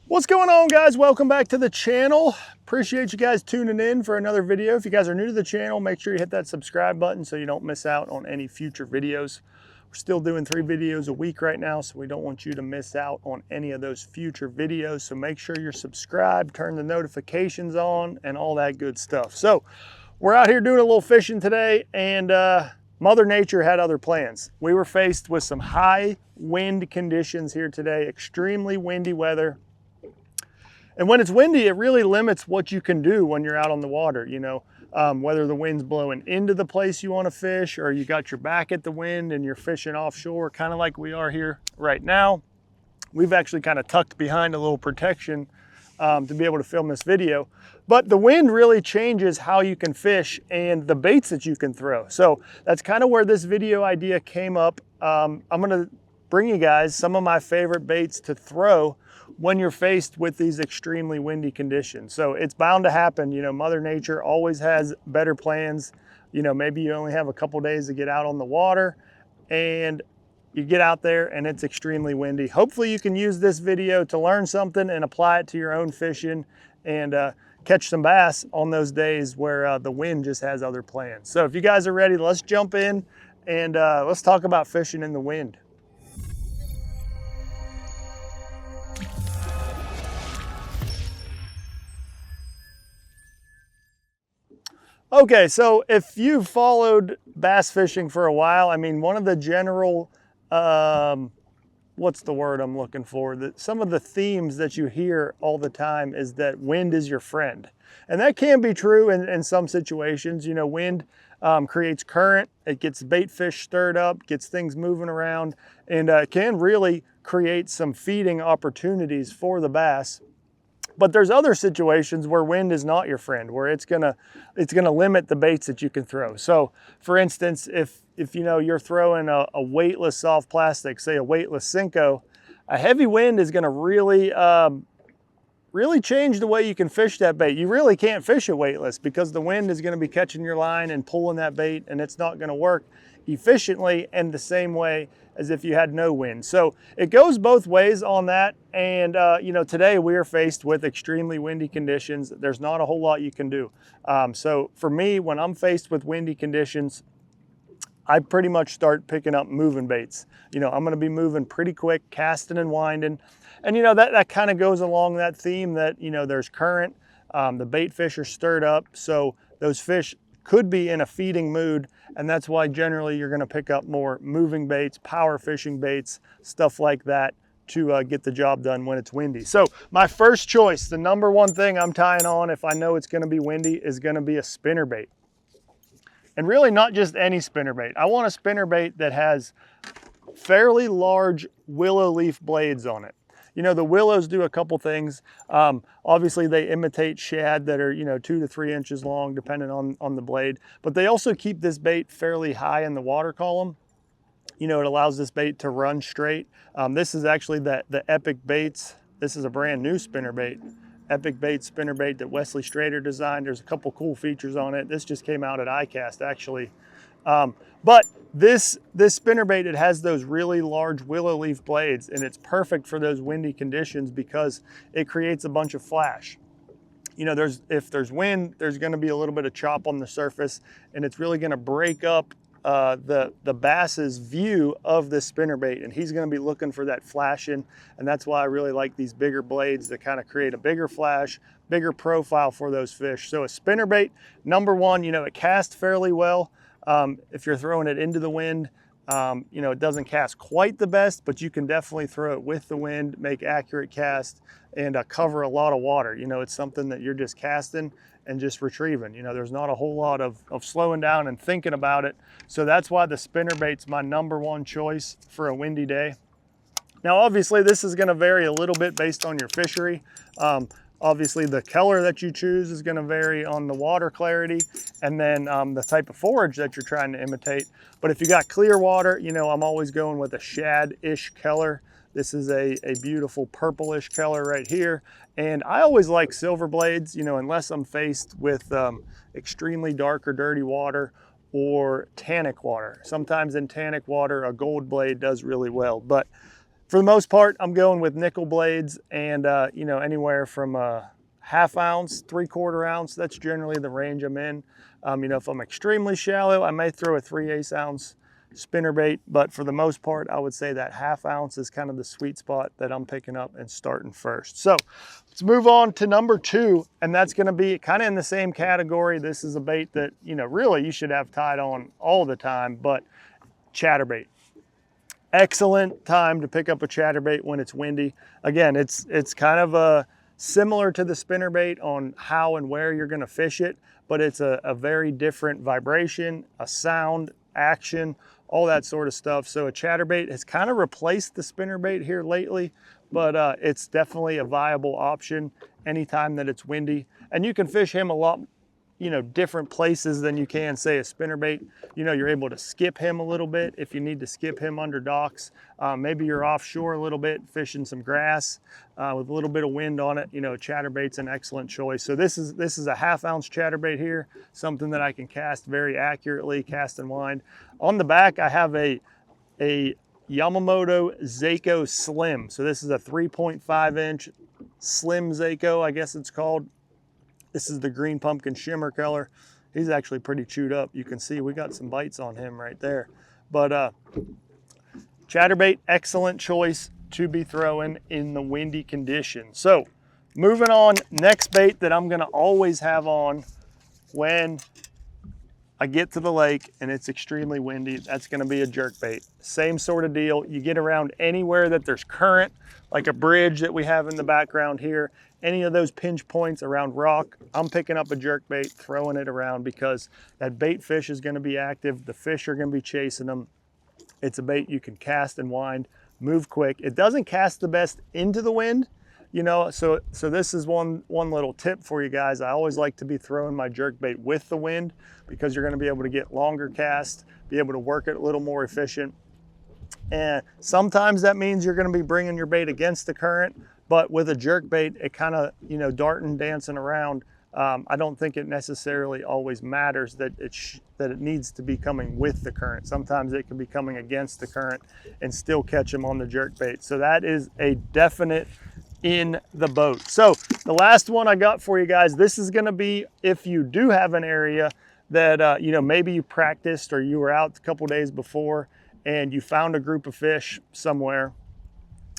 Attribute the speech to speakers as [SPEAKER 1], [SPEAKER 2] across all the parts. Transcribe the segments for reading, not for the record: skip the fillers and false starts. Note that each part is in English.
[SPEAKER 1] What's going on, guys? Welcome back to the channel. Appreciate you guys tuning in for another video. If you guys are new to the channel, make sure you hit that subscribe button so you don't miss out on any future videos. We're still doing 3 videos a week right now, so we don't want you to miss out on any of those future videos. So make sure you're subscribed, turn the notifications on, and all that good stuff. So we're out here doing a little fishing today, and Mother Nature had other plans. We were faced with some high wind conditions here today, extremely windy weather. And when it's windy, it really limits what you can do when you're out on the water, you know, whether the wind's blowing into the place you want to fish or you got your back at the wind and you're fishing offshore, kind of like we are here right now. We've actually kind of tucked behind a little protection to be able to film this video. But the wind really changes how you can fish and the baits that you can throw. So that's kind of where this video idea came up. I'm going to bring you guys some of my favorite baits to throw when you're faced with these extremely windy conditions. So it's bound to happen. You know, Mother Nature always has better plans. You know, maybe you only have a couple days to get out on the water and you get out there and it's extremely windy. Hopefully you can use this video to learn something and apply it to your own fishing and catch some bass on those days where the wind just has other plans. So if you guys are ready, let's jump in and let's talk about fishing in the wind. Okay, so if you've followed bass fishing for a while, I mean, one of the general, what's the word I'm looking for? Some of the themes that you hear all the time is that wind is your friend. And that can be true in some situations. You know, wind creates current, it gets bait fish stirred up, gets things moving around, and can really create some feeding opportunities for the bass. But there's other situations where wind is not your friend, where it's gonna limit the baits that you can throw. So for instance, if you know you're throwing a weightless soft plastic, say a weightless Senko, a heavy wind is gonna really change the way you can fish that bait. You really can't fish it weightless because the wind is gonna be catching your line and pulling that bait, and it's not gonna work efficiently and the same way as if you had no wind. So it goes both ways on that. And you know, today we are faced with extremely windy conditions. There's not a whole lot you can do. So for me, when I'm faced with windy conditions, I pretty much start picking up moving baits. You know, I'm gonna be moving pretty quick, casting and winding. And you know, that kind of goes along that theme that, you know, there's current, the bait fish are stirred up. So those fish could be in a feeding mood, and that's why generally you're going to pick up more moving baits, power fishing baits, stuff like that to get the job done when it's windy. So my first choice, the number one thing I'm tying on if I know it's going to be windy, is going to be a spinnerbait. And really not just any spinnerbait. I want a spinnerbait that has fairly large willow leaf blades on it. You know, the willows do a couple things. Obviously they imitate shad that are, you know, 2 to 3 inches long, depending on the blade, but they also keep this bait fairly high in the water column. You know, it allows this bait to run straight. This is actually the Epic Baits. This is a brand new spinnerbait. Epic Baits spinnerbait that Wesley Strader designed. There's a couple cool features on it. This just came out at ICAST actually. But this spinnerbait, it has those really large willow leaf blades, and it's perfect for those windy conditions because it creates a bunch of flash. You know, if there's wind, there's going to be a little bit of chop on the surface, and it's really going to break up the bass's view of this spinnerbait, and he's going to be looking for that flashing. And that's why I really like these bigger blades that kind of create a bigger flash, bigger profile for those fish. So a spinnerbait, number one, you know, it casts fairly well. If you're throwing it into the wind, you know, it doesn't cast quite the best, but you can definitely throw it with the wind, make accurate cast, and cover a lot of water. You know, it's something that you're just casting and just retrieving. You know, there's not a whole lot of slowing down and thinking about it. So that's why the spinnerbait's my number one choice for a windy day. Now, obviously, this is going to vary a little bit based on your fishery. Obviously, the color that you choose is going to vary on the water clarity and then the type of forage that you're trying to imitate. But if you got clear water, you know, I'm always going with a shad-ish color. This is a beautiful purplish color right here. And I always like silver blades, you know, unless I'm faced with extremely dark or dirty water or tannic water. Sometimes in tannic water, a gold blade does really well. But For the most part, I'm going with nickel blades and, you know, anywhere from a ½ ounce, 3/4 ounce. That's generally the range I'm in. You know, if I'm extremely shallow, I may throw a 3/8 ounce spinnerbait, but for the most part, I would say that ½ ounce is kind of the sweet spot that I'm picking up and starting first. So let's move on to number 2, and that's going to be kind of in the same category. This is a bait that, you know, really you should have tied on all the time, but chatterbait. Excellent time to pick up a chatterbait when it's windy. Again, it's kind of similar to the spinnerbait on how and where you're going to fish it, but it's a very different vibration, a sound, action, all that sort of stuff. So a chatterbait has kind of replaced the spinnerbait here lately, but it's definitely a viable option anytime that it's windy. And you can fish him a lot, you know, different places than you can, say, a spinnerbait. You know, you're able to skip him a little bit if you need to skip him under docks. Maybe you're offshore a little bit, fishing some grass with a little bit of wind on it. You know, chatterbait's an excellent choice. So this is a ½ ounce chatterbait here, something that I can cast very accurately, cast and wind. On the back, I have a Yamamoto Zako Slim. So this is a 3.5 inch Slim Zako, I guess it's called. This is the green pumpkin shimmer color. He's actually pretty chewed up. You can see we got some bites on him right there. But chatterbait, excellent choice to be throwing in the windy conditions. So moving on, next bait that I'm gonna always have on when I get to the lake and it's extremely windy, that's gonna be a jerkbait. Same sort of deal. You get around anywhere that there's current, like a bridge that we have in the background here, any of those pinch points around rock, I'm picking up a jerkbait, throwing it around, because that bait fish is gonna be active. The fish are gonna be chasing them. It's a bait you can cast and wind, move quick. It doesn't cast the best into the wind, you know, so this is one little tip for you guys. I always like to be throwing my jerkbait with the wind, because you're gonna be able to get longer casts, be able to work it a little more efficient. And sometimes that means you're gonna be bringing your bait against the current, but with a jerkbait, it kind of, you know, darting, dancing around. I don't think it necessarily always matters that it needs to be coming with the current. Sometimes it can be coming against the current and still catch them on the jerkbait. So that is a definite in the boat. So the last one I got for you guys, this is gonna be if you do have an area that, you know, maybe you practiced or you were out a couple days before and you found a group of fish somewhere,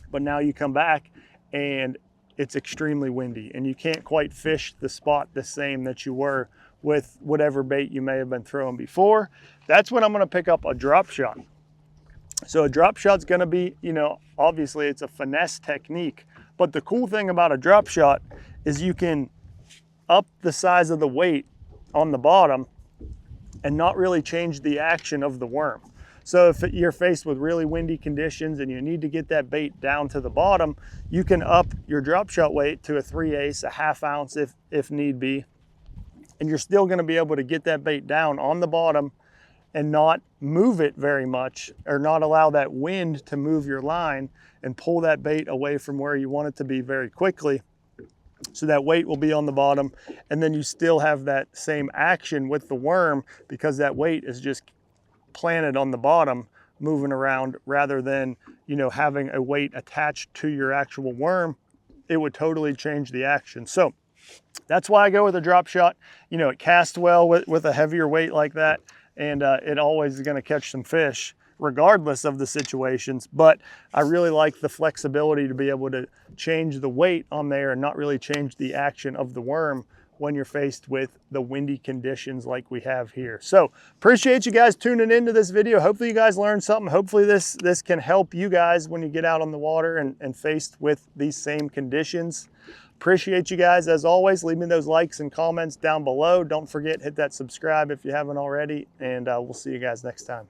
[SPEAKER 1] but now you come back and it's extremely windy and you can't quite fish the spot the same that you were with whatever bait you may have been throwing before. That's when I'm gonna pick up a drop shot. So a drop shot's gonna be, you know, obviously it's a finesse technique, but the cool thing about a drop shot is you can up the size of the weight on the bottom and not really change the action of the worm. So if you're faced with really windy conditions and you need to get that bait down to the bottom, you can up your drop shot weight to a 3/8, a ½ ounce if need be. And you're still gonna be able to get that bait down on the bottom and not move it very much, or not allow that wind to move your line and pull that bait away from where you want it to be very quickly. So that weight will be on the bottom, and then you still have that same action with the worm, because that weight is just planted on the bottom, moving around, rather than, you know, having a weight attached to your actual worm. It would totally change the action. So that's why I go with a drop shot. You know, it casts well with a heavier weight like that, and it always is gonna catch some fish regardless of the situations. But I really like the flexibility to be able to change the weight on there and not really change the action of the worm when you're faced with the windy conditions like we have here. So appreciate you guys tuning into this video. Hopefully you guys learned something. Hopefully this can help you guys when you get out on the water and faced with these same conditions. Appreciate you guys. As always, leave me those likes and comments down below. Don't forget, hit that subscribe if you haven't already, and we'll see you guys next time.